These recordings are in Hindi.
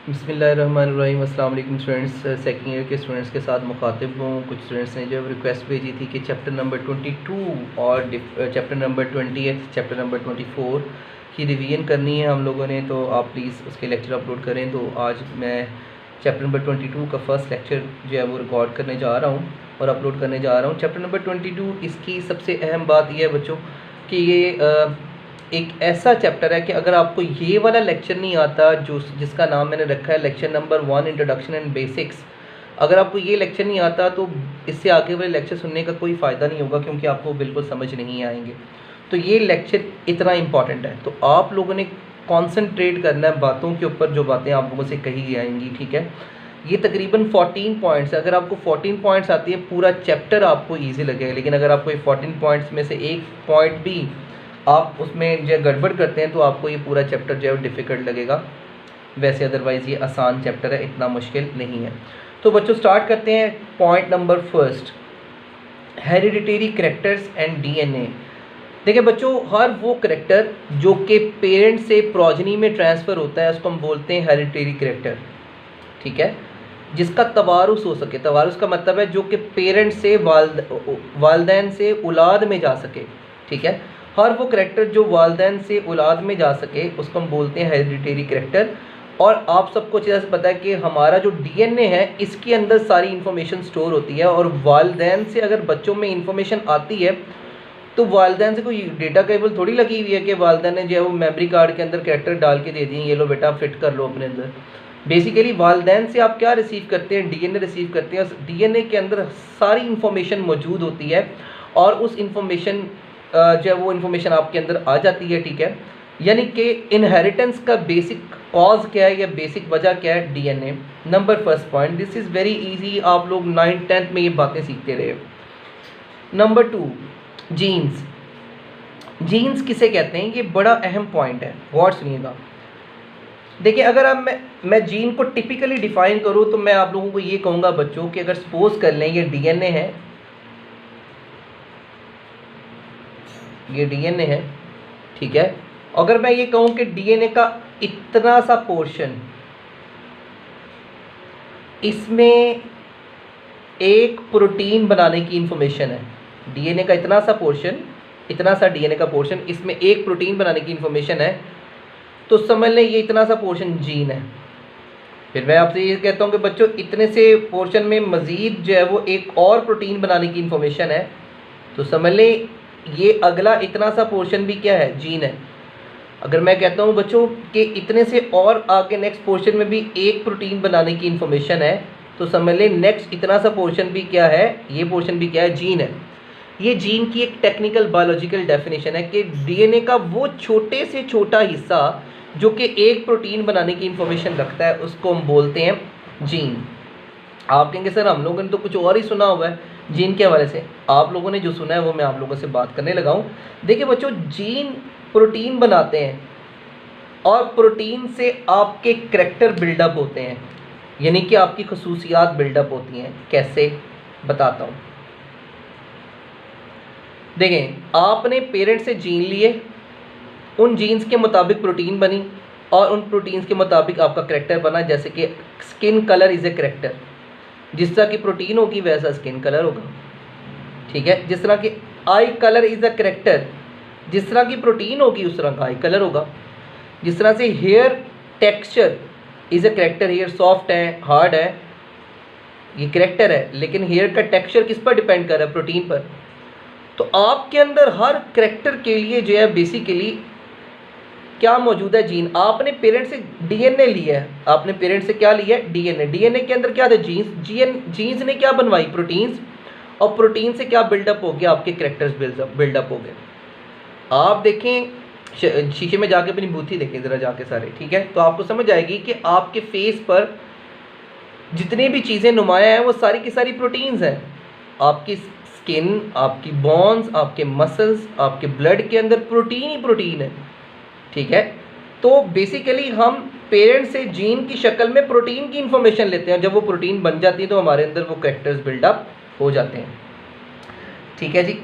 बिस्मिल्लाहिर्रहमानिर्रहीम। अस्सलाम वालेकुम स्टूडेंट्स। सेकंड ईयर के स्टूडेंट्स के साथ मुखातिब हूँ। कुछ स्टूडेंट्स ने जो रिक्वेस्ट भेजी थी कि चैप्टर नंबर 22 और चैप्टर नंबर 20, चैप्टर नंबर 24 की रिवीजन करनी है हम लोगों ने, तो आप प्लीज़ उसके लेक्चर अपलोड करें। तो आज मैं चैप्टर नंबर 22 का फर्स्ट लेक्चर जो है वो रिकॉर्ड करने जा रहा हूँ और अपलोड करने जा रहा हूँ। चैप्टर नंबर 22, इसकी सबसे अहम बात यह है बच्चों कि ये एक ऐसा चैप्टर है कि अगर आपको ये वाला लेक्चर नहीं आता जिसका नाम मैंने रखा है lecture number 1 introduction and basics, अगर आपको ये लेक्चर नहीं आता तो इससे आगे वाले लेक्चर सुनने का कोई फ़ायदा नहीं होगा, क्योंकि आपको बिल्कुल समझ नहीं आएंगे। तो ये लेक्चर इतना इम्पॉर्टेंट है, तो आप लोगों ने कॉन्सेंट्रेट करना है बातों के ऊपर जो बातें आप लोगों से कही जाएंगी, ठीक है। ये तकरीबन 14 पॉइंट्स है। अगर आपको 14 पॉइंट्स आती है पूरा चैप्टर आपको ईजी लगेगा, लेकिन अगर आपको ये 14 पॉइंट्स में से एक पॉइंट भी आप उसमें जो गड़बड़ करते हैं तो आपको ये पूरा चैप्टर जो है डिफ़िकल्ट लगेगा। वैसे अदरवाइज़ ये आसान चैप्टर है, इतना मुश्किल नहीं है। तो बच्चों स्टार्ट करते हैं। Point number first, hereditary characters and DNA. देखिए बच्चों, हर वो करैक्टर जो कि पेरेंट से प्रोजनी में ट्रांसफ़र होता है उसको हम बोलते हैं हेरिडिटरी करैक्टर, ठीक है। जिसका तवारुस हो सके, तवारुस का मतलब है जो कि पेरेंट से वालदैन से औलाद में जा सके, ठीक है। हर वो करैक्टर जो वालदैन से औलाद में जा सके उसको हम बोलते हैं हेरिडिटरी करैक्टर। और आप सबको अच्छी तरह से पता है कि हमारा जो डीएनए है इसके अंदर सारी इन्फॉर्मेशन स्टोर होती है, और वालदैन से अगर बच्चों में इन्फॉर्मेशन आती है तो वालदैन से कोई डेटा केबल थोड़ी लगी हुई है कि वालदैन ने जो है वो मेमोरी कार्ड के अंदर कैरेक्टर डाल के दे दिए, ये लो बेटा फिट कर लो अपने अंदर। बेसिकली वालदैन से आप क्या रिसीव करते हैं, डीएनए रिसीव करते हैं। डीएनए के अंदर सारी इन्फॉर्मेशन मौजूद होती है और उस इन्फॉर्मेशन जो है वो इन्फॉर्मेशन आपके अंदर आ जाती है, ठीक है। यानी कि इनहेरिटेंस का बेसिक कॉज क्या है या बेसिक वजह क्या है, DNA. Number first point, this is very easy, आप लोग 9th 10th में ये बातें सीखते रहे। Number 2, jeans. जीन्स किसे कहते हैं, ये बड़ा अहम पॉइंट है, गौर सुनिएगा। देखिए अगर अब मैं जीन को टिपिकली डिफाइन करूँ तो मैं आप लोगों को ये कहूँगा बच्चों कि अगर सपोज कर लें ये डीएनए है, ये डीएनए है, ठीक है। अगर मैं ये कहूँ कि डीएनए का इतना सा पोर्शन, इसमें एक प्रोटीन बनाने की इंफॉर्मेशन है। डीएनए का इतना सा पोर्शन, इतना सा डीएनए का पोर्शन, इसमें एक प्रोटीन बनाने की इंफॉर्मेशन है, तो समझ लें ये इतना सा पोर्शन जीन है। फिर मैं आपसे ये कहता हूँ कि बच्चों इतने से पोर्शन में मज़ीद जो है वो एक और प्रोटीन बनाने की इंफॉर्मेशन है, तो समझ लें ये अगला इतना सा पोर्शन भी क्या है, जीन है। अगर मैं कहता हूँ बच्चों कि इतने से और आगे नेक्स्ट पोर्शन में भी एक प्रोटीन बनाने की इंफॉर्मेशन है, तो समझ लें नेक्स्ट इतना सा पोर्शन भी क्या है, ये पोर्शन भी क्या है, जीन है। ये जीन की एक टेक्निकल बायोलॉजिकल डेफिनेशन है कि डीएनए का वो छोटे से छोटा हिस्सा जो कि एक प्रोटीन बनाने की इंफॉर्मेशन रखता है उसको हम बोलते हैं जीन। आप कहेंगे सर हम लोगों ने तो कुछ और ही सुना हुआ है जीन के हवाले से। आप लोगों ने जो सुना है वो मैं आप लोगों से बात करने लगा हूँ। देखिए बच्चों, जीन प्रोटीन बनाते हैं और प्रोटीन से आपके करैक्टर बिल्डअप होते हैं, यानी कि आपकी खसूसियात बिल्डअप होती हैं। कैसे, बताता हूँ। देखें, आपने पेरेंट से जीन लिए, उन जीन्स के मुताबिक प्रोटीन बनी और उन प्रोटीन्स के मुताबिक आपका करैक्टर बना। जैसे कि skin colour is a character, जिस तरह की प्रोटीन होगी वैसा स्किन कलर होगा, ठीक है। जिस तरह की आई कलर इज़ अ करैक्टर, जिस तरह की प्रोटीन होगी उस तरह का आई कलर होगा। जिस तरह से hair texture is a character, hair soft है, हार्ड है, ये करैक्टर है, लेकिन हेयर का टेक्सचर किस पर डिपेंड कर रहा है, प्रोटीन पर। तो आपके अंदर हर करैक्टर के लिए जो है बेसिकली क्या मौजूद है, जीन। आपने पेरेंट से डीएनए लिया है, आपने पेरेंट से क्या लिया है, डीएनए। डीएनए के अंदर क्या था, जीन्स। जीन्स ने क्या बनवाई, प्रोटीन्स, और प्रोटीन से क्या बिल्डअप हो गया, आपके करैक्टर्स बिल्डअप हो गए। आप देखें शीशे में जाके अपनी बूथी देखें ज़रा जाके सारे, ठीक है, तो आपको समझ आएगी कि आपके फेस पर जितनी भी चीज़ें नुमाया हैं वो सारी की सारी प्रोटीन्स हैं। आपकी स्किन, आपकी बोन्स, आपके मसल्स, आपके ब्लड के अंदर प्रोटीन ही प्रोटीन है, ठीक है। तो बेसिकली हम पेरेंट से जीन की शक्ल में प्रोटीन की इंफॉर्मेशन लेते हैं। जब वो प्रोटीन बन जाती है तो हमारे अंदर वो कैरेक्टर्स बिल्डअप हो जाते हैं, ठीक है जी।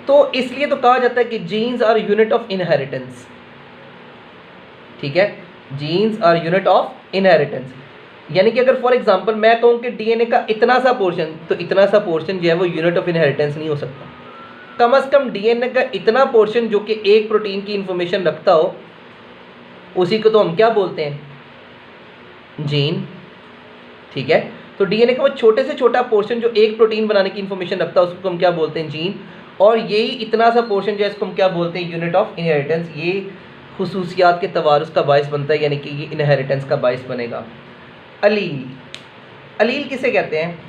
तो इसलिए तो कहा जाता है कि genes are unit of inheritance, ठीक है। Genes are unit of inheritance. यानी कि अगर फॉर एग्जांपल मैं कहूँ कि डीएनए का इतना सा पोर्शन, तो इतना सा पोर्शन जो है वो यूनिट ऑफ इनहेरिटेंस नहीं हो सकता। कम से कम डीएनए का इतना पोर्शन जो कि एक प्रोटीन की इंफॉर्मेशन रखता हो, उसी को तो हम क्या बोलते हैं, जीन। ठीक है, तो डीएनए का वो छोटे से छोटा पोर्शन जो एक प्रोटीन बनाने की इंफॉर्मेशन रखता है, उसको हम क्या बोलते हैं, जीन। और यही इतना सा पोर्शन जो है इसको हम क्या बोलते हैं, यूनिट ऑफ इनहेरिटेंस। ये खुसूसियात के तवारुस का बायस बनता है, यानी कि ये इनहेरिटेंस का बायस बनेगा। अलील, अलील किसे कहते हैं,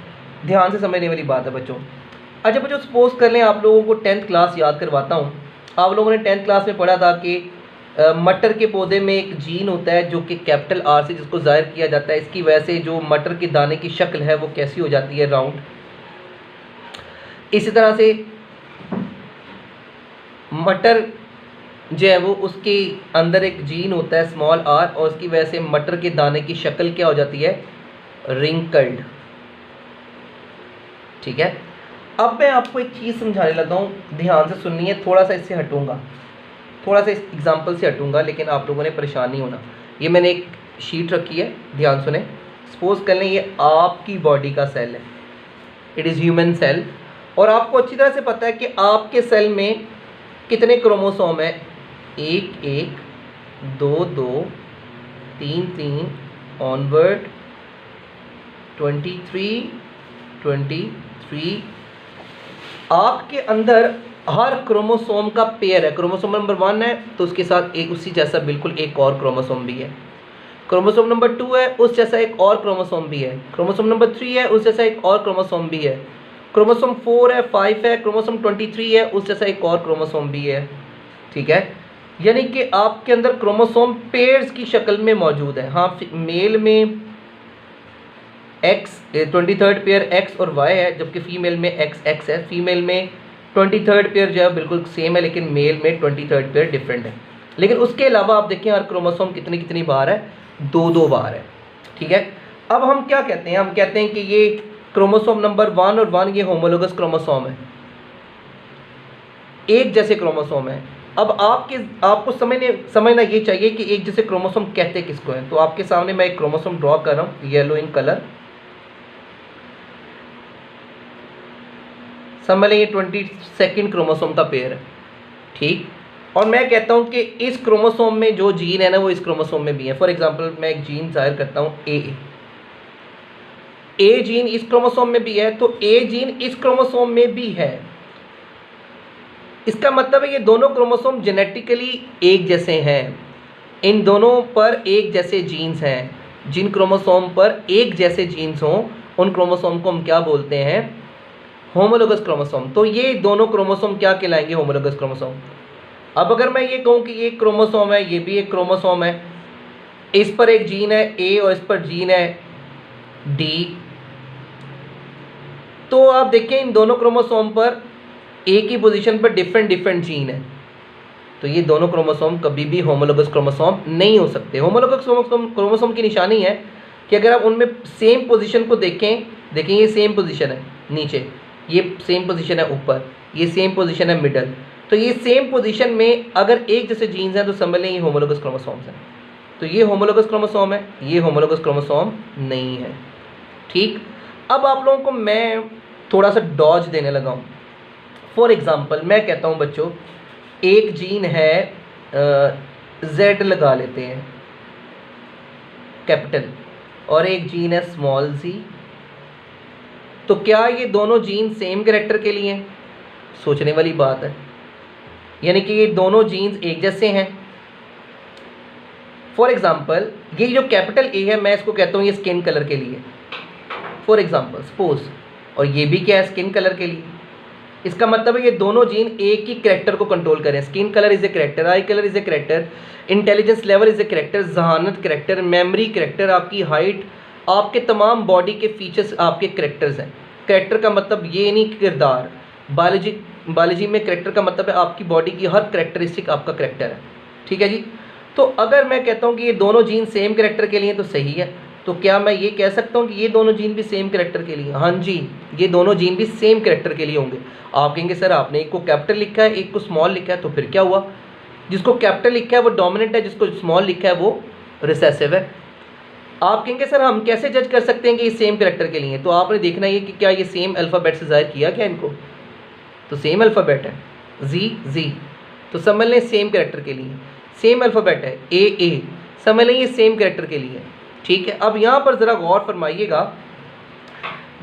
ध्यान से समझने वाली बात है बच्चों। अच्छा बच्चों, सपोज कर लें आप लोगों को 10th क्लास याद करवाता हूँ। आप लोगों ने 10th क्लास में पढ़ा था कि मटर के पौधे में एक जीन होता है जो कि कैपिटल आर से जिसको ज़ाहिर किया जाता है। इसकी वजह से जो मटर के दाने की शक्ल है वो कैसी हो जाती है, राउंड। इसी तरह से मटर जो है वो उसके अंदर एक जीन होता है स्मॉल आर, और उसकी वजह से मटर के दाने की शक्ल क्या हो जाती है, रिंकल्ड। ठीक है, अब मैं आपको एक चीज़ समझाने लगा हूँ, ध्यान से सुननी है। थोड़ा सा इससे हटूँगा, थोड़ा सा इस एग्जाम्पल से हटूँगा, लेकिन आप लोगों ने परेशान नहीं होना। ये मैंने एक शीट रखी है, ध्यान सुने। सपोज कर लें ये आपकी बॉडी का सेल है, इट इज़ ह्यूमन सेल, और आपको अच्छी तरह से पता है कि आपके सेल में कितने क्रोमोसोम है, 1 1 2 2 3 3 ऑनवर्ड 23 23। आपके अंदर हर क्रोमोसोम का पेयर है। क्रोमोसोम नंबर 1 है तो उसके साथ एक उसी जैसा बिल्कुल एक और क्रोमोसोम भी है। क्रोमोसोम नंबर 2 है, उस जैसा एक और क्रोमोसोम भी है। क्रोमोसोम नंबर 3 है, उस जैसा एक और क्रोमोसोम भी है। क्रोमोसोम 4 है, 5 है, क्रोमोसोम 23 है, उस जैसा एक और क्रोमोसोम भी है। ठीक है, यानी कि आपके अंदर क्रोमोसोम पेयर्स की शक्ल में मौजूद है। हाँ, मेल में एक्स 23rd पेयर एक्स और वाई है, जबकि फीमेल में एक्स एक्स है। फीमेल में 23rd पेयर जो है बिल्कुल सेम है, लेकिन मेल में 23rd पेयर डिफरेंट है। लेकिन उसके अलावा आप देखें हर क्रोमोसोम कितनी कितनी बार है, 2 बार है। ठीक है, अब हम क्या कहते हैं, हम कहते हैं कि ये क्रोमोसोम नंबर 1 और 1 ये होमोलोगस क्रोमोसोम है, एक जैसे क्रोमोसोम है। अब आपको समझना ये चाहिए कि एक जैसे क्रोमोसोम कहते किसको है। तो आपके सामने मैं एक क्रोमोसोम ड्रॉ कर रहा हूँ, येलो इन कलर। समझ लें ये 22nd क्रोमोसोम का पेयर है। ठीक, और मैं कहता हूँ कि इस क्रोमोसोम में जो जीन है ना वो इस क्रोमोसोम में भी है। फॉर एग्जांपल मैं एक जीन जाहिर करता हूँ, ए जीन इस क्रोमोसोम में भी है, तो ए जीन इस क्रोमोसोम में भी है। इसका मतलब है ये दोनों क्रोमोसोम जेनेटिकली एक जैसे हैं, इन दोनों पर एक जैसे जीन्स हैं। जिन क्रोमोसोम पर एक जैसे जीन्स हों उन क्रोमोसोम को हम क्या बोलते हैं, होमोलोगस क्रोमोसोम। तो ये दोनों क्रोमोसोम क्या कहलाएंगे, होमोलोगस क्रोमोसोम। अब अगर मैं ये कहूँ कि ये क्रोमोसोम है, ये भी एक क्रोमोसोम है, इस पर एक जीन है ए और इस पर जीन है डी, तो आप देखें इन दोनों क्रोमोसोम पर एक ही पोजीशन पर डिफरेंट जीन है, तो ये दोनों क्रोमोसोम कभी भी होमोलोगस क्रोमोसोम नहीं हो सकते। होमोलोगस क्रोमोसोम की निशानी है कि अगर आप उनमें सेम पोजीशन को देखें ये सेम पोजीशन है नीचे, ये सेम पोजीशन है ऊपर, ये सेम पोजीशन है मिडल, तो ये सेम पोजीशन में अगर एक जैसे जीन्स हैं तो समझ लें ये होमोलोगस क्रोमोसोम्स हैं। तो ये होमोलोगस क्रोमोसोम है, ये होमोलोगस क्रोमोसोम नहीं है। ठीक, अब आप लोगों को मैं थोड़ा सा डॉज देने लगा हूँ। फॉर एग्जांपल मैं कहता हूँ बच्चों, एक जीन है जेड लगा लेते हैं कैपिटल, और एक जीन है स्मॉल जी, तो क्या ये दोनों जीन सेम कैरेक्टर के लिए हैं? सोचने वाली बात है, यानी कि ये दोनों जीन्स एक जैसे हैं। फॉर एग्जांपल ये जो कैपिटल ए है मैं इसको कहता हूँ ये स्किन कलर के लिए, फॉर एग्जांपल सपोज, और ये भी क्या है, स्किन कलर के लिए। इसका मतलब है ये दोनों जीन एक ही कैरेक्टर को कंट्रोल करें। Skin colour is a character, eye colour is a character, intelligence level is a character, जहानत कैरेक्टर, मेमोरी कैरेक्टर, आपकी हाइट, आपके तमाम बॉडी के फीचर्स आपके कैरेक्टर्स हैं। कैरेक्टर का मतलब ये नहीं किरदार, बायोलॉजी में कैरेक्टर का मतलब है आपकी बॉडी की हर कैरेक्टरिस्टिक आपका कैरेक्टर है। ठीक है जी, तो अगर मैं कहता हूँ कि ये दोनों जीन सेम कैरेक्टर के लिए तो सही है, तो क्या मैं ये कह सकता हूँ कि ये दोनों जीन भी सेम कैरेक्टर के लिए? हाँ जी, ये दोनों जीन भी सेम कैरेक्टर के लिए होंगे। आप कहेंगे सर आपने एक को कैपिटल लिखा है एक को स्मॉल लिखा है, तो फिर क्या हुआ? जिसको कैपिटल लिखा है वो डोमिनेंट है, जिसको स्मॉल लिखा है वो रिसेसिव है। आप कहेंगे सर हम कैसे जज कर सकते हैं कि ये सेम कैरेक्टर के लिए? तो आपने देखना है कि क्या ये सेम अल्फ़ाबेट से ज़ाहिर किया क्या इनको? तो सेम अल्फ़ाबेट है, जी, तो समझ लें सेम कैरेक्टर के लिए। सेम अल्फ़ाबेट है, ए, समझ लें ये सेम कैरेक्टर के लिए, ठीक है। अब यहाँ पर ज़रा गौर फरमाइएगा,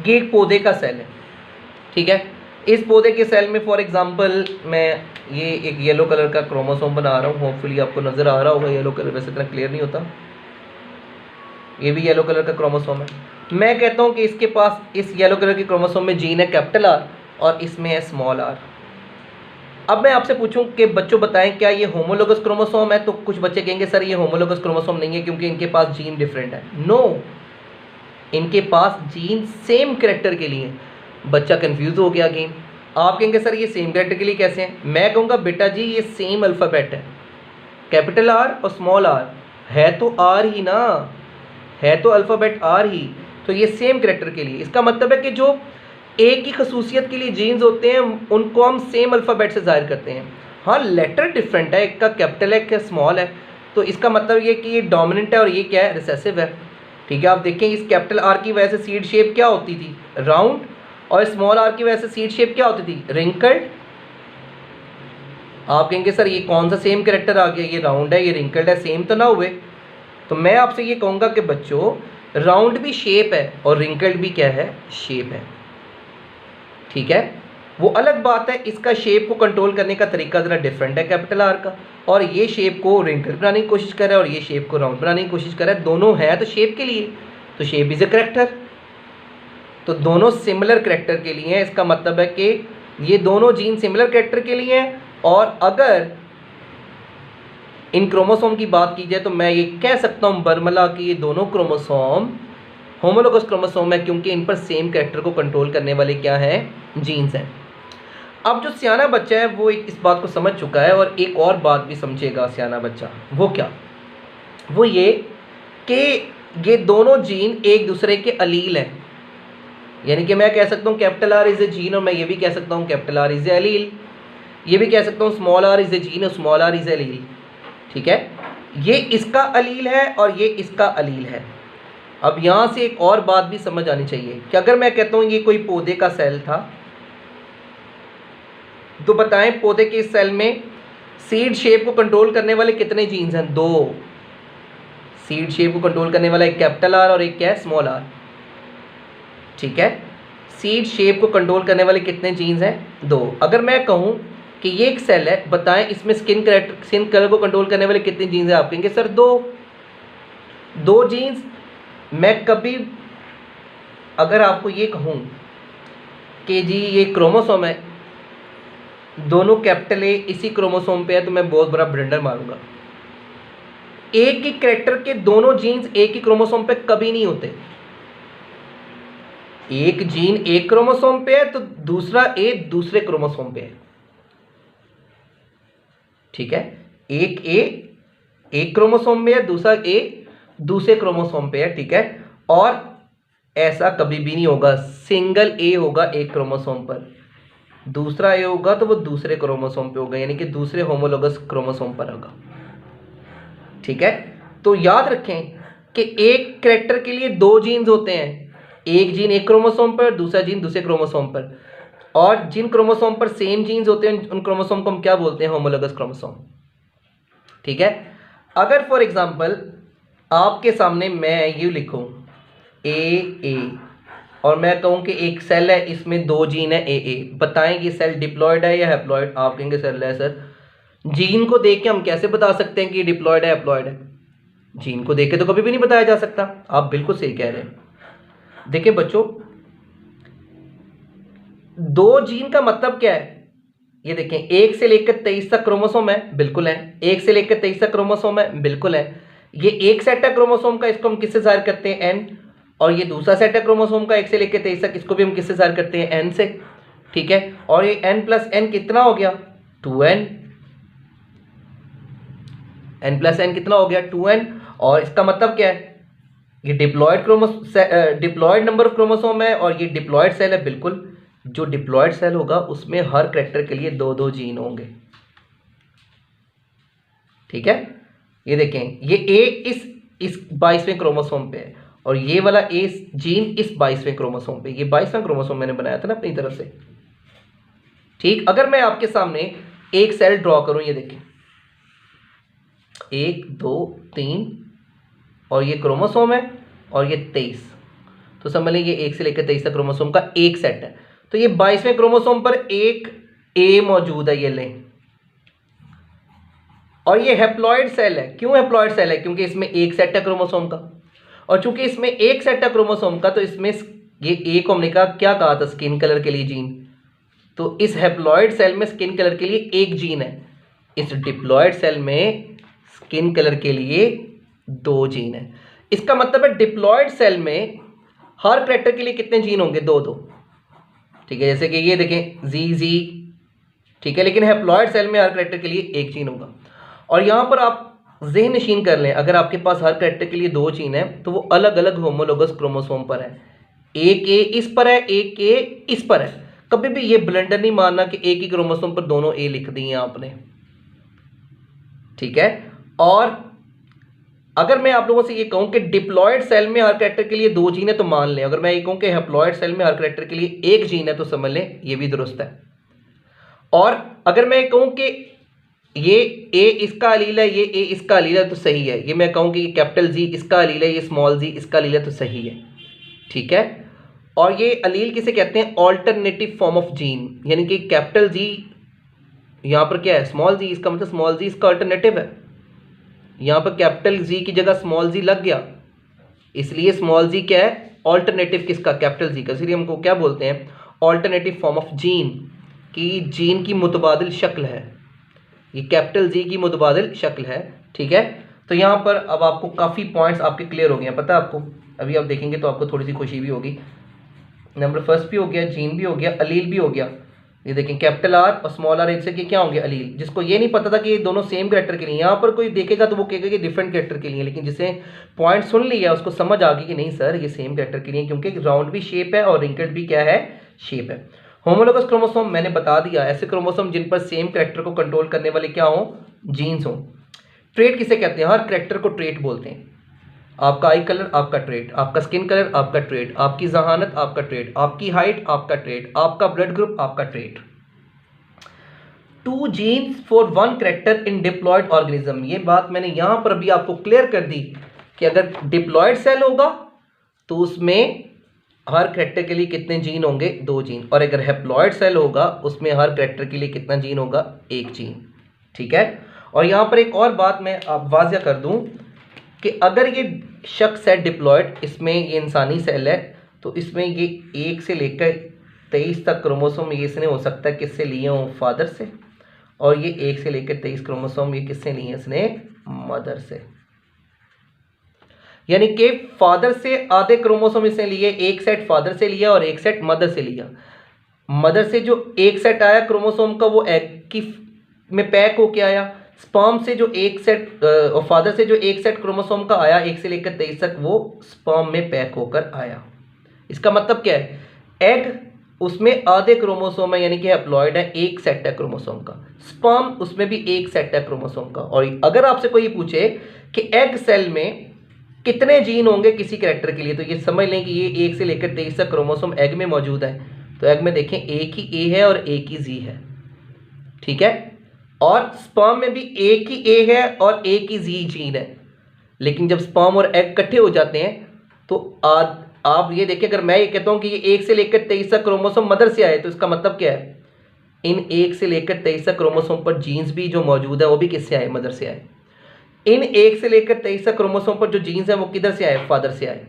ये एक पौधे का सेल है, ठीक है। इस पौधे के सेल में फॉर एग्जांपल मैं ये एक येलो कलर का क्रोमोसोम बना रहा हूँ, होपफुली आपको नज़र आ रहा होगा। येलो कलर वैसे इतना क्लियर नहीं होता, ये भी येलो कलर का क्रोमोसोम है। मैं कहता हूँ कि इसके पास इस येलो कलर के क्रोमोसोम में जीन है कैपिटल आर और इसमें है स्मॉल आर। अब मैं आपसे पूछूं कि बच्चों बताएं क्या ये होमोलोगस क्रोमोसोम है? तो कुछ बच्चे कहेंगे सर ये होमोलोगस क्रोमोसोम नहीं है क्योंकि इनके पास जीन डिफरेंट है। नो, इनके पास जीन सेम कैरेक्टर के लिए। बच्चा कंफ्यूज हो गया अगेन। आप कहेंगे सर ये सेम कैरेक्टर के लिए कैसे हैं? मैं कहूँगा बेटा जी ये सेम अल्फ़ाबेट है, कैपिटल आर और स्मॉल आर है तो आर ही ना, है तो अल्फ़ाबेट आर ही, तो ये सेम कैरेक्टर के लिए। इसका मतलब है कि जो एक ही खसूसियत के लिए जीन्स होते हैं उनको हम सेम अल्फ़ाबेट से ज़ाहिर करते हैं। हाँ लेटर डिफरेंट है, एक का कैपिटल है एक का स्मॉल है, तो इसका मतलब ये कि ये डोमिनेंट है और ये क्या है, रिसेसिव है, ठीक है। आप देखें इस कैपिटल आर की वजह से सीड शेप क्या होती थी, राउंड, और स्मॉल आर की वजह से सीड शेप क्या होती थी, रिंकल्ड। आप कहेंगे सर ये कौन सा सेम कैरेक्टर आ गया, ये राउंड है ये रिंकल्ड है, सेम तो ना हुए। तो मैं आपसे ये कहूँगा कि बच्चों राउंड भी शेप है और रिंकल्ड भी क्या है, शेप है, ठीक है। वो अलग बात है, इसका शेप को कंट्रोल करने का तरीका ज़रा डिफरेंट है कैपिटल आर का, और ये शेप को रिंकल बनाने की कोशिश कर रहा है और ये शेप को राउंड बनाने की कोशिश कर रहा है। दोनों है तो शेप के लिए, तो शेप इज़ ए करेक्टर, तो दोनों सिमिलर करेक्टर के लिए हैं। इसका मतलब है कि ये दोनों जीन सिमिलर करेक्टर के लिए हैं। और अगर इन क्रोमोसोम की बात की जाए तो मैं ये कह सकता हूँ बर्मला कि ये दोनों क्रोमोसोम होमोलोगस क्रोमोसोम है क्योंकि इन पर सेम कैरेक्टर को कंट्रोल करने वाले क्या हैं, जीन्स हैं। अब जो सियाना बच्चा है वो इस बात को समझ चुका है, और एक और बात भी समझेगा सियाना बच्चा, वो क्या, वो ये कि ये दोनों जीन एक दूसरे के अलील हैं। यानी कि मैं कह सकता हूँ capital R is a gene और मैं ये भी कह सकता हूँ capital R is a allele, ये भी कह सकता हूँ small r is a gene और small r is a allele, ठीक है। ये इसका अलील है और ये इसका अलील है। अब यहाँ से एक और बात भी समझ आनी चाहिए कि अगर मैं कहता हूँ ये कोई पौधे का सेल था, तो बताएं पौधे के इस सेल में सीड शेप को कंट्रोल करने वाले कितने जीन्स हैं, 2। सीड शेप को कंट्रोल करने वाला एक कैपिटल आर और एक क्या है, स्मॉल आर, ठीक है। सीड शेप को कंट्रोल करने वाले कितने जीन्स हैं, 2। अगर मैं कहूँ कि ये एक सेल है, बताएं इसमें स्किन कलर को कंट्रोल करने वाले कितने जीन्स हैं? आप कहेंगे सर 2 जीन्स। मैं कभी अगर आपको ये कहूँ कि जी ये क्रोमोसोम है, दोनों कैपिटल ए इसी क्रोमोसोम पे है, तो मैं बहुत बड़ा ब्लंडर मारूंगा। एक ही कैरेक्टर के दोनों जीन्स एक ही क्रोमोसोम पे कभी नहीं होते। एक जीन एक क्रोमोसोम पे है तो दूसरा ए दूसरे क्रोमोसोम पे है, ठीक है। एक ए एक क्रोमोसोम में है, दूसरा ए दूसरे क्रोमोसोम पे है, ठीक है। और ऐसा कभी भी नहीं होगा, सिंगल ए होगा एक क्रोमोसोम पर, दूसरा ए होगा तो वो दूसरे क्रोमोसोम पे होगा, यानी कि दूसरे होमोलोगस क्रोमोसोम पर होगा, ठीक है। तो याद रखें कि एक कैरेक्टर के लिए 2 जीन्स होते हैं, एक जीन एक क्रोमोसोम पर, दूसरा जीन दूसरे क्रोमोसोम पर, और जिन क्रोमोसोम पर सेम जीन्स होते हैं उन क्रोमोसोम को हम क्या बोलते हैं, होमोलोगस क्रोमोसोम, ठीक है। अगर फॉर एग्जांपल आपके सामने मैं ये लिखूं ए और मैं कहूं कि एक सेल है इसमें 2 जीन है ए, बताएं कि सेल डिप्लॉयड है या हैप्लॉयड? आप कहेंगे सेल है सर, जीन को देख के हम कैसे बता सकते हैं कि डिप्लॉयड है हैप्लॉयड है? जीन को देख के तो कभी भी नहीं बताया जा सकता। आप बिल्कुल सही कह रहे हैं। देखिए बच्चों 2 जीन का मतलब क्या है, ये देखें 1 से लेकर 23 तक क्रोमोसोम है, बिल्कुल है। 1 से लेकर 23 तक क्रोमोसोम है, बिल्कुल है। ये एक सेट है क्रोमोसोम का, इसको हम किससे ज़ाहिर करते हैं, एन। और ये दूसरा सेट है क्रोमोसोम का 1 से लेकर 23 तक, इसको भी हम किससे ज़ाहिर करते हैं, एन से, ठीक है। और ये n प्लस एन कितना हो गया, 2n। n प्लस एन कितना हो गया, 2n। और इसका मतलब क्या है, ये डिप्लॉयड नंबर ऑफ क्रोमोसोम है और ये डिप्लॉयड सेल है, बिल्कुल। जो डिप्लॉयड सेल होगा उसमें हर कैरेक्टर के लिए 2 जीन होंगे, ठीक है। ये देखें ये ए इस 22वें क्रोमोसोम पे है और ये वाला ए जीन इस 22वें क्रोमोसोम पे। ये 22वां क्रोमोसोम मैंने बनाया था ना अपनी तरफ से, ठीक। अगर मैं आपके सामने एक सेल ड्रॉ करूं, ये देखिए 1 2 3 और ये क्रोमोसोम है और ये 23, तो समझ लें ये 1 से लेकर 23 तक क्रोमोसोम का एक सेट है। तो ये 22वें क्रोमोसोम पर एक ए मौजूद है, ये लें। और ये हैप्लॉइड सेल है। क्यों हैप्लॉइड सेल है? क्योंकि इसमें एक सेट है क्रोमोसोम का, और चूंकि इसमें एक सेट है क्रोमोसोम का तो इसमें ये ए को हमने कहा क्या कहा था, स्किन कलर के लिए जीन। तो इस हैप्लॉइड सेल में स्किन कलर के लिए एक जीन है, इस डिप्लॉइड सेल में स्किन कलर के लिए 2 जीन है। इसका मतलब है डिप्लॉइड सेल में हर कैरेक्टर के लिए कितने जीन होंगे? 2-2, ठीक है। जैसे कि ये देखें जी, ठीक है, लेकिन हैप्लॉइड सेल में हर कैरेक्टर के लिए एक जीन होगा। और यहां पर आप ज़हन नशीन कर लें, अगर आपके पास हर कैरेक्टर के लिए 2 जीन है तो वो अलग अलग होमोलोगस क्रोमोसोम पर है। एक ए इस पर है, एक ए इस पर है। कभी भी ये ब्लंडर नहीं मानना कि एक ही क्रोमोसोम पर दोनों ए लिख दिए आपने, ठीक है। और अगर मैं आप लोगों से ये कहूं कि डिप्लॉयड सेल में हर कैरेक्टर के लिए 2 जीन है तो मान लें। अगर मैं ये कहूं कि हैप्लॉयड सेल में हर कैरेक्टर के लिए एक जीन है तो समझ लें ये भी दुरुस्त है। और अगर मैं कहूं कि ये ए इसका अलील है, ये ए इसका अलील है तो सही है। ये मैं कहूं कि ये कैपिटल जी इसका अलील है, ये स्मॉल जी इसका अलील है तो सही है, ठीक है। और ये अलील किसे कहते हैं? ऑल्टरनेटिव फॉर्म ऑफ जीन, यानी कि कैपिटल जी यहां पर क्या है? स्मॉल जी, इसका मतलब स्मॉल जी इसका अल्टरनेटिव है। यहां पर कैपिटल जी की जगह स्मॉल जी लग गया, इसलिए स्मॉल जी क्या है? ऑल्टरनेटिव किसका? कैपिटल जी का। इसलिए हमको क्या बोलते हैं? ऑल्टरनेटिव फॉर्म ऑफ जीन, की जीन की मुतबादिल शक्ल है, ये कैपिटल जी की मुतबादिल शक्ल है, ठीक है। तो यहाँ पर अब आपको काफ़ी पॉइंट्स आपके क्लियर हो गए हैं, पता है आपको। अभी आप देखेंगे तो आपको थोड़ी सी खुशी भी होगी। नंबर फर्स्ट भी हो गया, जीन भी हो गया, अलील भी हो गया। ये देखें कैपिटल आर और स्मॉल आर एक से क्या होंगे? अलील। जिसको ये नहीं पता था कि ये दोनों सेम कैरेक्टर के लिए, यहाँ पर कोई देखेगा तो वो कहेगा कि डिफरेंट कैरेक्टर के लिए, लेकिन जिसे पॉइंट सुन लिया उसको समझ आ गई कि नहीं सर ये सेम कैरेक्टर के लिए, क्योंकि राउंड भी शेप है और रिंकल्ड भी क्या है? शेप है। होमोलोगस क्रोमोसोम मैंने बता दिया, ऐसे क्रोमोसोम जिन पर सेम कैरेक्टर को कंट्रोल करने वाले क्या हो? जीन्स हो। ट्रेट किसे कहते हैं? हर कैरेक्टर को ट्रेट बोलते हैं। आपका आई कलर आपका ट्रेट, आपका स्किन कलर आपका ट्रेट, आपकी जहानत आपका ट्रेट, आपकी हाइट आपका ट्रेट, आपका ब्लड ग्रुप आपका trait. 2 genes for 1 character in diploid organism. ये बात मैंने यहां पर अभी आपको क्लियर कर दी कि अगर डिप्लॉयड सेल होगा तो उसमें हर कैरेक्टर के लिए कितने जीन होंगे? 2 जीन। और अगर हैप्लॉयड सेल होगा उसमें हर कैरेक्टर के लिए कितना जीन होगा? 1 जीन, ठीक है। और यहां पर एक और बात मैं आप वाज़िया कर दूं कि अगर ये शख्स है डिप्लॉयड, इसमें ये इंसानी सेल है, तो इसमें ये 1 से लेकर 23 तक क्रोमोसोम ये इसने हो सकता है किससे लिए हों? फादर से। और ये 1 से लेकर 23 क्रोमोसोम ये किससे लिए? इसने मदर से। यानी कि फादर से आधे क्रोमोसोम इसने लिए, एक सेट फादर से लिया और एक सेट मदर से लिया। मदर से जो एक सेट आया क्रोमोसोम का वो एग की में पैक होके आया। स्पर्म से जो एक सेट और फादर से जो एक सेट क्रोमोसोम का आया 1 से लेकर 23 तक, वो स्पर्म में पैक होकर आया। इसका मतलब क्या है? एग उसमें आधे क्रोमोसोम है, यानी कि हैप्लॉइड है, एक सेट है क्रोमोसोम का। स्पर्म उसमें भी एक सेट है क्रोमोसोम का। और अगर आपसे कोई पूछे कि एग सेल में कितने जीन होंगे किसी कैरेक्टर के लिए, तो ये समझ लें कि ये 1 से लेकर 23 तक क्रोमोसोम एग में मौजूद है। तो एग में देखें एक ही ए है और एक ही जी है, ठीक है। और स्पर्म में भी एक ही ए है और एक ही जी जीन है। लेकिन जब स्पर्म और एग इकट्ठे हो जाते हैं तो आप ये देखिए, अगर मैं ये कहता हूं कि ये 1 से लेकर 23 तक क्रोमोसोम मदर से आए, तो इसका मतलब क्या है? इन 1 से लेकर 23 तक क्रोमोसोम पर जीन्स भी जो मौजूद है वो भी किससे आए? मदर से आए। इन 1 से लेकर 23 तक क्रोमोसोम पर जो जीन्स हैं वो किधर से आए? फादर से आए,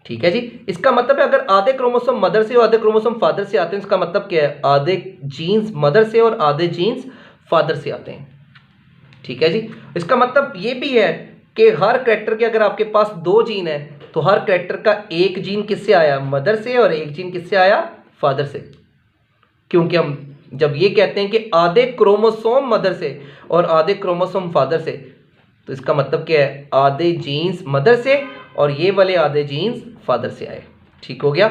ठीक है जी। इसका मतलब है अगर आधे क्रोमोसोम मदर से और आधे क्रोमोसोम फादर से आते हैं, इसका मतलब क्या है? आधे जीन्स मदर से और आधे जीन्स फादर से आते हैं, ठीक है जी। इसका मतलब ये भी है कि हर कैरेक्टर के अगर आपके पास 2 जीन है तो हर कैरेक्टर का एक जीन किससे आया? मदर से, और एक जीन किससे आया? फादर से। क्योंकि हम जब ये कहते हैं कि आधे क्रोमोसोम मदर से और आधे क्रोमोसोम फादर से, तो इसका मतलब क्या है? आधे जीन्स मदर से और ये वाले आधे जीन्स फादर से आए, ठीक हो गया।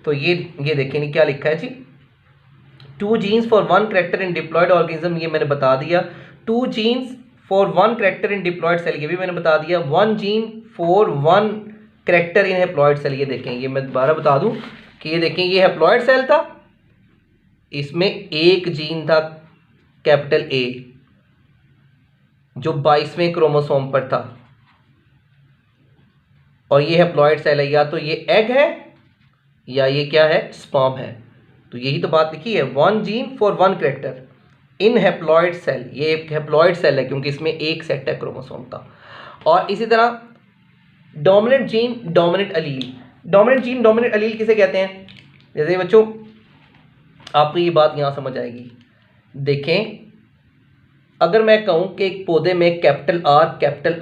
तो ये देखें क्या लिखा है जी, 2 genes for 1 character in diploid organism, ये मैंने बता दिया। 2 genes for one character in diploid cell, ये भी मैंने बता दिया। One gene for one character in haploid cell, ये देखें, ये मैं दोबारा बता दूं कि ये देखें, ये हैप्लॉयड सेल था, इसमें एक जीन था कैपिटल ए जो 22वें क्रोमोसोम पर था, और ये हैप्लॉयड सेल है, या तो ये एग है या ये क्या है, स्पर्म है। तो यही तो बात लिखी है, one gene for one character in haploid cell, ये एक हैप्लॉयड सेल है क्योंकि इसमें एक सेट है क्रोमोसोम का। और इसी तरह डोमिनेंट जीन डोमिनेंट अलील, डोमिनेंट जीन डोमिनेंट अलील किसे कहते हैं? जैसे बच्चों आपको ये बात यहाँ समझ आएगी। देखें, अगर मैं कहूँ कि एक पौधे में कैपिटल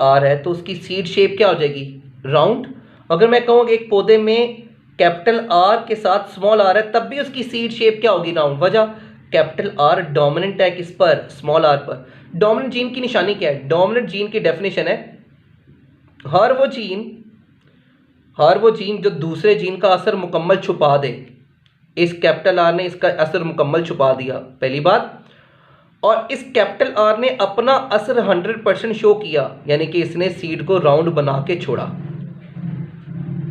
आर है तो उसकी सीड शेप क्या हो जाएगी, राउंड। अगर मैं कहूँ कि एक पौधे में कैपिटल आर के साथ स्मॉल आर है तब भी उसकी सीड शेप क्या होगी, राउंड। वजह, कैपिटल आर डोमिनेंट है किस पर, स्मॉल आर पर। डोमिनेंट जीन की निशानी क्या है? डोमिनेंट जीन की डेफिनेशन है हर वो जीन जो दूसरे जीन का असर मुकम्मल छुपा दे। इस कैपिटल आर ने इसका असर मुकम्मल छुपा दिया, पहली बात। और इस कैपिटल आर ने अपना असर 100% शो किया, यानी कि इसने सीड को राउंड बना के छोड़ा।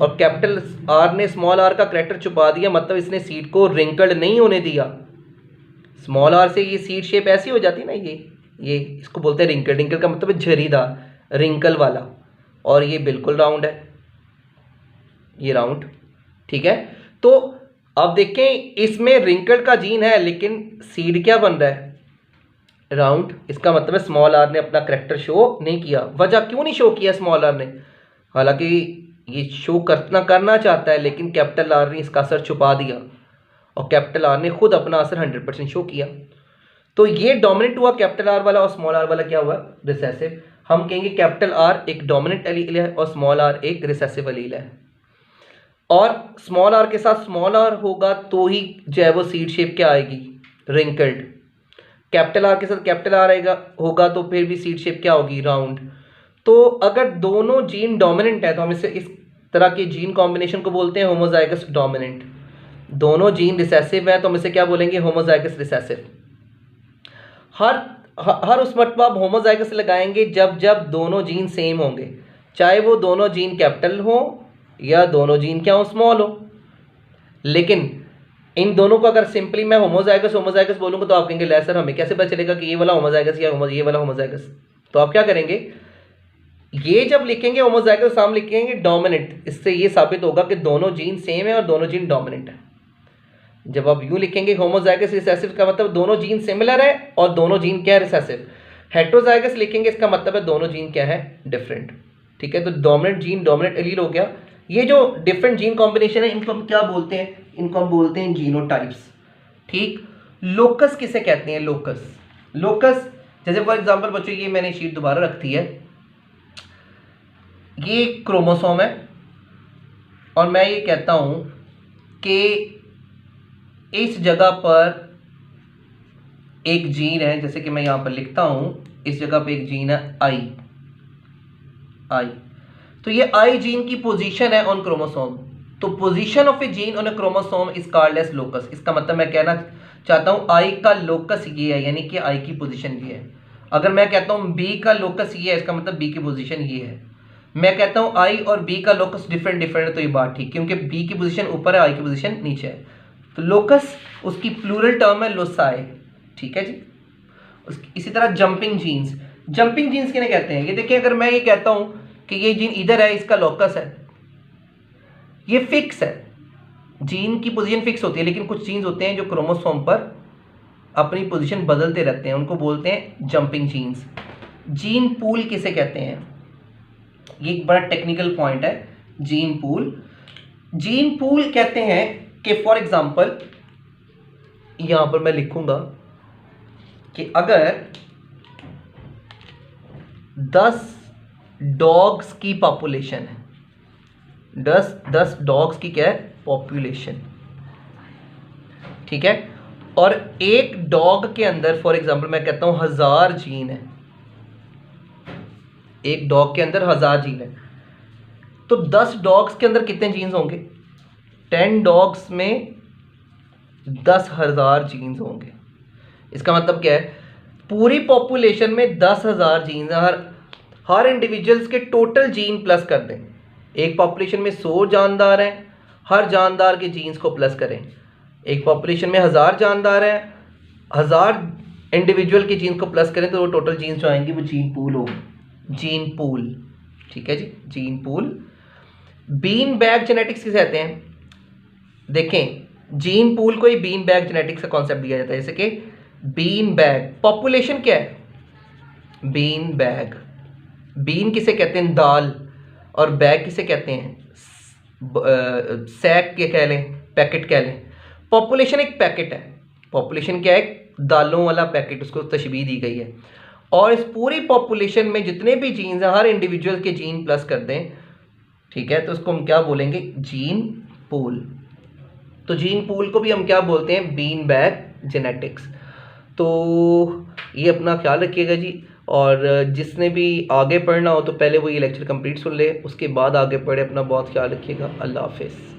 और कैपिटल आर ने स्मॉल आर का कैरेक्टर छुपा दिया, मतलब इसने सीड को रिंकल्ड नहीं होने दिया। स्मॉल आर से ये सीड शेप ऐसी हो जाती है ना, ये इसको बोलते हैं रिंकल। रिंकल का मतलब है झरीदार, रिंकल वाला, और ये बिल्कुल राउंड है, ये राउंड, ठीक है। तो अब देखें, इसमें रिंकल का जीन है लेकिन सीड क्या बन रहा है, राउंड। इसका मतलब है स्मॉल आर ने अपना करैक्टर शो नहीं किया। वजह क्यों नहीं शो किया स्मॉल आर ने? हालांकि ये शो करना चाहता है, लेकिन कैपिटल आर ने इसका असर छुपा दिया और कैपिटल आर ने खुद अपना असर 100% शो किया। तो ये डोमिनेंट हुआ कैपिटल आर वाला, और स्मॉल आर वाला क्या हुआ, रिसेसिव। हम कहेंगे कैपिटल आर एक डोमिनेंट एलील है और स्मॉल आर एक रिसेसिव एलील है। और स्मॉल आर के साथ स्मॉल आर होगा तो ही जो है वो सीड शेप क्या आएगी, रिंकल्ड। कैपिटल आर के साथ कैपिटल आर आएगा होगा तो फिर भी सीड शेप क्या होगी, राउंड। तो अगर दोनों जीन डोमिनेंट है तो हम इस तरह के जीन कॉम्बिनेशन को बोलते हैं होमोजाइगस डोमिनेंट। दोनों जीन रिसेसिव है तो हम इसे क्या बोलेंगे, होमोजाइगस रिसेसिव। हर उस मर्तबा आप होमोजाइगस लगाएंगे जब दोनों जीन सेम होंगे, चाहे वो दोनों जीन कैपिटल हो या दोनों जीन क्या हो, स्मॉल हो। लेकिन इन दोनों को अगर सिंपली मैं होमोजाइगस बोलूँगा तो आप कहेंगे ले सर हमें कैसे पता चलेगा कि ये वाला होमोजाइगस या ये वाला होमोजाइगस? तो आप क्या करेंगे, ये जब लिखेंगे होमोजाइगस हम लिखेंगे डोमिनेंट, इससे ये साबित होगा कि दोनों जीन सेम है और दोनों जीन डोमिनेंट है। जब आप यूँ लिखेंगे होमोजाइगस रिसेसिव का मतलब दोनों जीन सिमिलर है और दोनों जीन क्या है, रिसेसिव। हेटेरोजाइगस लिखेंगे इसका मतलब है दोनों जीन क्या है, डिफरेंट। ठीक है, तो डोमिनेंट जीन डोमिनेंट एलील हो गया। ये जो डिफरेंट जीन कॉम्बिनेशन है इनको हम क्या बोलते हैं, इनको हम बोलते हैं जीनोटाइप्स। ठीक, लोकस किसे कहते हैं, लोकस जैसे फॉर एग्जांपल बच्चों ये मैंने शीट दोबारा रखी है, ये क्रोमोसोम है और मैं ये कहता हूं कि इस जगह पर एक जीन है, जैसे कि मैं यहां पर लिखता हूं इस जगह पे एक जीन है आई। तो ये आई जीन की पोजीशन है ऑन क्रोमोसोम। तो position of a gene on a chromosome is called as locus. इसका मतलब मैं कहना चाहता हूं आई का लोकस ये है, यानी कि आई की पोजीशन ये है। अगर मैं कहता हूं बी का लोकस ये है, इसका मतलब बी की पोजीशन ये है। मैं कहता हूं आई और बी का लोकस डिफरेंट है, तो ये बात ठीक, क्योंकि बी की पोजीशन ऊपर है, आई की पोजीशन नीचे है। तो लोकस उसकी प्लूरल टर्म है लोसाई। ठीक है जी। इसी तरह जंपिंग जीन्स किन्हें कहते हैं? ये देखिए, अगर मैं ये कहता हूं कि ये जीन इधर है, इसका लोकस है, ये फिक्स है, जीन की पोजीशन फिक्स होती है। लेकिन कुछ जीन्स होते हैं जो क्रोमोसोम पर अपनी पोजीशन बदलते रहते हैं, उनको बोलते हैं जंपिंग जीन्स। जीन पूल किसे कहते हैं? ये एक बड़ा टेक्निकल पॉइंट है। जीन पूल कहते हैं कि फॉर एग्जांपल यहां पर मैं लिखूंगा कि अगर 10 डॉग्स की पॉपुलेशन है, 10 डॉग्स की क्या है, पॉपुलेशन, ठीक है, और एक डॉग के अंदर फॉर एग्जांपल मैं कहता हूं 1000 जीन है, एक डॉग के अंदर 1000 जीन है, तो 10 डॉग्स के अंदर कितने जीन्स होंगे? 10 डॉग्स में 10,000 जीन्स होंगे। इसका मतलब क्या है, पूरी पॉपुलेशन में 10,000 जीन्स, हर इंडिविजुअल्स के टोटल जीन प्लस कर दें। एक पॉपुलेशन में 100 जानदार हैं, हर जानदार के जीन्स को प्लस करें। एक पॉपुलेशन में 1000 जानदार हैं, 1000 इंडिविजुअल के जीन्स को प्लस करें तो वो टोटल जीन्स जो आएंगी वो जीन पूल होगी, जीन पूल। ठीक है जी, gene pool. Bean bag genetics किसे कहते हैं? देखें, जीन पूल को ही बीन बैग जेनेटिक्स का कॉन्सेप्ट दिया जाता है। जैसे कि बीन बैग, पॉपुलेशन क्या है? Bean bag. बीन किसे कहते हैं? दाल। और बैग किसे कहते हैं? सैक के कह लें, पैकेट कह लें। पॉपुलेशन एक पैकेट है। पॉपुलेशन क्या है? दालों वाला पैकेट, उसको तशबीह दी गई है। और इस पूरी पॉपुलेशन में जितने भी जीन्स हैं, हर इंडिविजुअल के जीन प्लस कर दें, ठीक है, तो उसको हम क्या बोलेंगे? Gene pool. तो जीन पूल को भी हम क्या बोलते हैं? Been bag genetics. तो ये अपना ख्याल रखिएगा जी। और जिसने भी आगे पढ़ना हो तो पहले वो ये लेक्चर कंप्लीट सुन ले, उसके बाद आगे पढ़े। अपना बहुत ख्याल रखिएगा। अल्लाह हाफिज़।